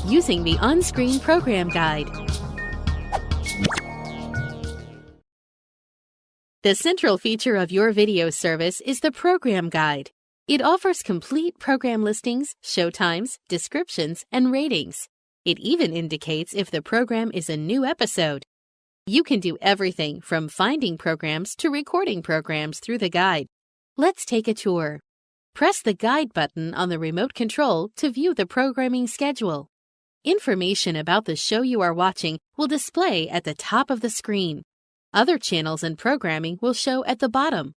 Using the on-screen program guide. The central feature of your video service is the program guide. It offers complete program listings, show times, descriptions, and ratings. It even indicates if the program is a new episode. You can do everything from finding programs to recording programs through the guide. Let's take a tour. Press the Guide button on the remote control to view the programming schedule. Information about the show you are watching will display at the top of the screen. Other channels and programming will show at the bottom.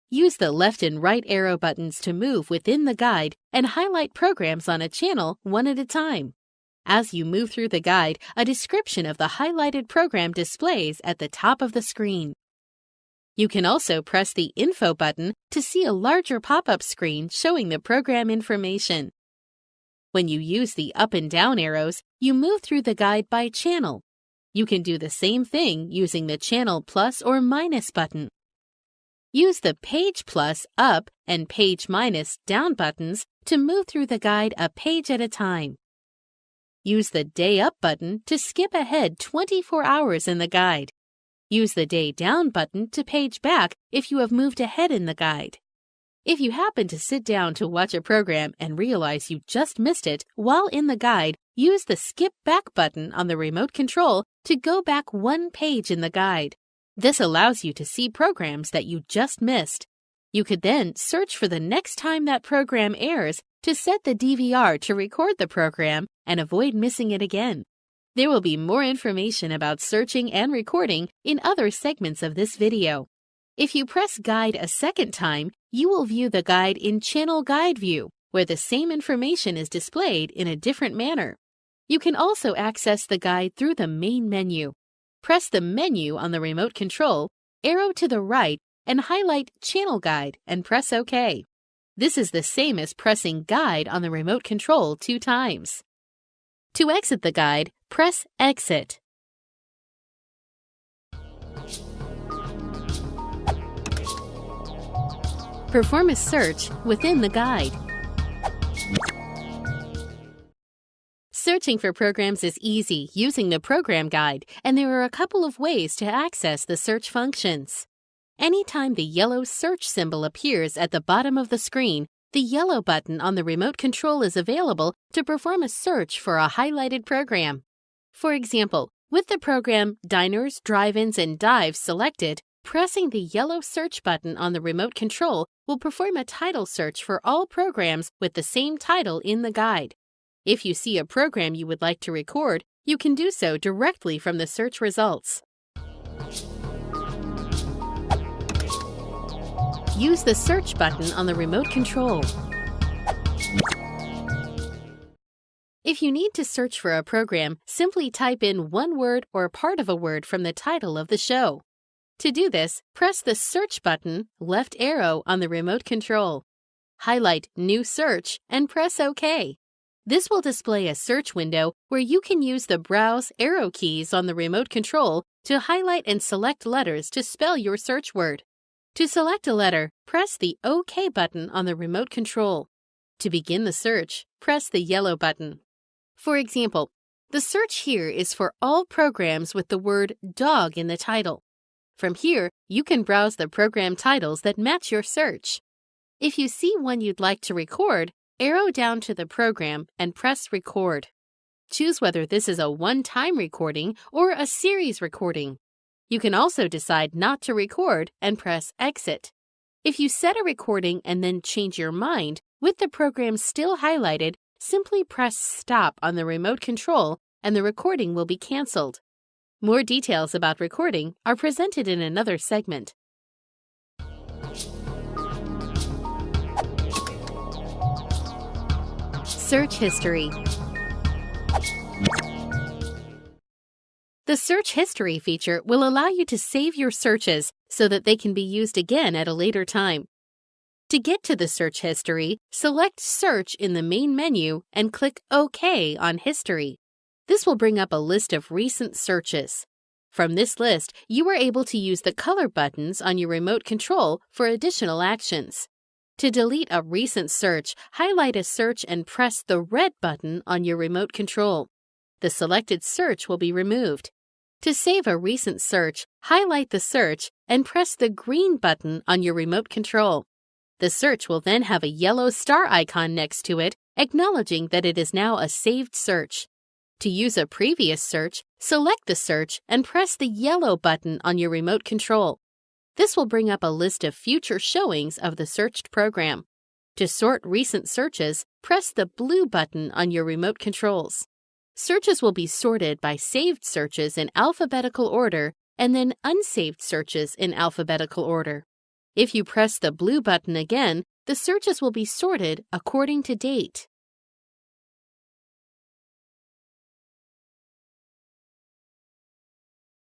Use the left and right arrow buttons to move within the guide and highlight programs on a channel one at a time. As you move through the guide, a description of the highlighted program displays at the top of the screen. You can also press the Info button to see a larger pop-up screen showing the program information. When you use the up and down arrows, you move through the guide by channel. You can do the same thing using the Channel plus or minus button. Use the Page plus up and Page minus down buttons to move through the guide a page at a time. Use the Day up button to skip ahead 24 hours in the guide. Use the Day down button to page back if you have moved ahead in the guide. If you happen to sit down to watch a program and realize you just missed it while in the guide, use the Skip Back button on the remote control to go back one page in the guide. This allows you to see programs that you just missed. You could then search for the next time that program airs to set the DVR to record the program and avoid missing it again. There will be more information about searching and recording in other segments of this video. If you press Guide a second time, you will view the guide in Channel Guide View, where the same information is displayed in a different manner. You can also access the guide through the main menu. Press the menu on the remote control, arrow to the right, and highlight Channel Guide and press OK. This is the same as pressing Guide on the remote control 2 times. To exit the guide, press Exit. Perform a search within the guide. Searching for programs is easy using the program guide, and there are a couple of ways to access the search functions. Anytime the yellow search symbol appears at the bottom of the screen, the yellow button on the remote control is available to perform a search for a highlighted program. For example, with the program Diners, Drive-ins, and Dives selected, pressing the yellow search button on the remote control will perform a title search for all programs with the same title in the guide. If you see a program you would like to record, you can do so directly from the search results. Use the search button on the remote control. If you need to search for a program, simply type in one word or part of a word from the title of the show. To do this, press the Search button, left arrow on the remote control. Highlight New Search and press OK. This will display a search window where you can use the Browse arrow keys on the remote control to highlight and select letters to spell your search word. To select a letter, press the OK button on the remote control. To begin the search, press the yellow button. For example, the search here is for all programs with the word dog in the title. From here, you can browse the program titles that match your search. If you see one you'd like to record, arrow down to the program and press Record. Choose whether this is a one-time recording or a series recording. You can also decide not to record and press Exit. If you set a recording and then change your mind, with the program still highlighted, simply press Stop on the remote control and the recording will be canceled. More details about recording are presented in another segment. Search history. The Search History feature will allow you to save your searches so that they can be used again at a later time. To get to the search history, select Search in the main menu and click OK on History. This will bring up a list of recent searches. From this list, you are able to use the color buttons on your remote control for additional actions. To delete a recent search, highlight a search and press the red button on your remote control. The selected search will be removed. To save a recent search, highlight the search and press the green button on your remote control. The search will then have a yellow star icon next to it, acknowledging that it is now a saved search. To use a previous search, select the search and press the yellow button on your remote control. This will bring up a list of future showings of the searched program. To sort recent searches, press the blue button on your remote controls. Searches will be sorted by saved searches in alphabetical order and then unsaved searches in alphabetical order. If you press the blue button again, the searches will be sorted according to date.